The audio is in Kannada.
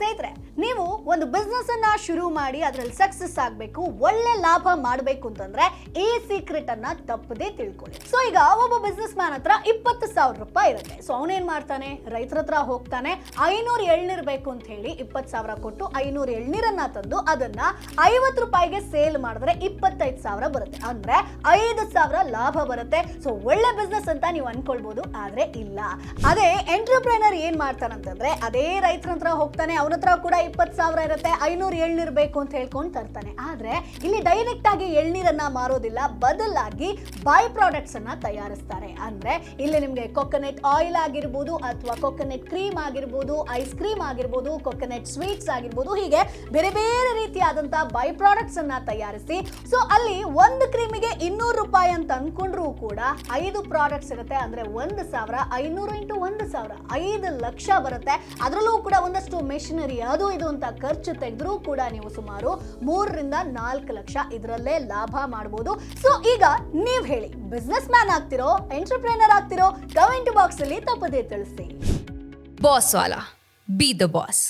ಸ್ನೇಹಿತರೆ, ನೀವು ಒಂದು ಬಿಸ್ನೆಸ್ ಅನ್ನ ಶುರು ಮಾಡಿ ಅದರಲ್ಲಿ ಸಕ್ಸಸ್ ಆಗಬೇಕು, ಒಳ್ಳೆ ಲಾಭ ಮಾಡಬೇಕು ಅಂತಂದ್ರೆ ಈ ಸೀಕ್ರೆಟ್ ಅನ್ನ ತಪ್ಪದೇ ತಿಳ್ಕೊಳ್ಳಿ. ಸೊ ಈಗ ಒಬ್ಬ ಬಿಸ್ನೆಸ್ ಮ್ಯಾನ್ ಹತ್ರ 20,000 ರೂಪಾಯಿ ಇರುತ್ತೆ. ಸೊ ಅವನೇನ್ ಮಾಡ್ತಾನೆ, ರೈತರ ಹತ್ರ ಹೋಗ್ತಾನೆ, 500 ಎಳ್ನೀರ್ ಬೇಕು ಅಂತ ಹೇಳಿ 20,000 ಕೊಟ್ಟು 500 ಎಳ್ನೀರನ್ನ ತಂದು ಅದನ್ನ 50 ರೂಪಾಯಿಗೆ ಸೇಲ್ ಮಾಡಿದ್ರೆ 25,000 ಬರುತ್ತೆ. ಅಂದ್ರೆ 5,000 ಲಾಭ ಬರುತ್ತೆ. ಸೊ ಒಳ್ಳೆ ಬಿಸ್ನೆಸ್ ಅಂತ ನೀವು ಅನ್ಕೊಳ್ಬಹುದು, ಆದ್ರೆ ಇಲ್ಲ. ಅದೇ ಎಂಟರ್ಪ್ರೆನರ್ ಏನ್ ಮಾಡ್ತಾನಂತಂದ್ರೆ ಅದೇ ರೈತರ ಹತ್ರ ಹೋಗ್ತಾನೆ, ಅವನ ಹತ್ರ ಕೂಡ 20,000 ಇರುತ್ತೆ, 500 ಎಳ್ನೀರ್ ಬೇಕು ಅಂತ ಹೇಳ್ಕೊಂಡು ತರ್ತಾನೆ. ಆದ್ರೆ ಇಲ್ಲಿ ಡೈರೆಕ್ಟ್ ಆಗಿ ಎಳ್ನೀರನ್ನ ಮಾರೋದಿಲ್ಲ, ಬದಲಾಗಿ ಬೈ ಪ್ರಾಡಕ್ಟ್ಸ್ ಅನ್ನ ತಯಾರಿಸ್ತಾರೆ. ಅಂದ್ರೆ ಇಲ್ಲಿ ನಿಮ್ಗೆ ಕೊಕೊನಟ್ ಆಯಿಲ್ ಆಗಿರ್ಬೋದು, ಅಥವಾ ಕೊಕೊನಟ್ ಕ್ರೀಮ್ ಆಗಿರ್ಬೋದು, ಐಸ್ ಕ್ರೀಮ್ ಆಗಿರ್ಬೋದು, ಕೊಕೊನಟ್ ಸ್ವೀಟ್ಸ್ ಆಗಿರ್ಬೋದು, ಹೀಗೆ ಬೇರೆ ಬೇರೆ ರೀತಿಯಾದಂತಹ ಬೈ ಪ್ರಾಡಕ್ಟ್ಸ್ ಅನ್ನ ತಯಾರಿಸಿ, ಸೊ ಅಲ್ಲಿ ಒಂದು ಕ್ರೀಮಿಗೆ 200 ರೂಪಾಯಿ ಅಂತ ಅನ್ಕೊಂಡ್ರು ಕೂಡ 5 ಪ್ರಾಡಕ್ಟ್ಸ್ ಇರುತ್ತೆ. ಅಂದ್ರೆ 1,000, 500 ಇಂಟು 1,000, 5 ಲಕ್ಷ ಬರುತ್ತೆ. ಅದರಲ್ಲೂ ಕೂಡ ಒಂದಷ್ಟು ಮೆಷಿನರಿ ಅದು ಇದು ಅಂತ ಖರ್ಚು ತೆಗೆದ್ರೂ ಕೂಡ ನೀವು ಸುಮಾರು 3 ರಿಂದ 4 ಲಕ್ಷ ಇದರಲ್ಲೇ ಲಾಭ ಮಾಡಬಹುದು. ಸೊ ಈಗ ನೀವ್ ಹೇಳಿ, ಬಿಸ್ನೆಸ್ ಮ್ಯಾನ್ ಆಗ್ತಿರೋ, ಎಂಟರ್ಪ್ರೆನರ್ ಆಗ್ತಿರೋ? ಕಮೆಂಟ್ ಬಾಕ್ಸ್ ಅಲ್ಲಿ ತಪ್ಪದೇ ತಿಳಿಸಿ. Boss Vala, B the boss.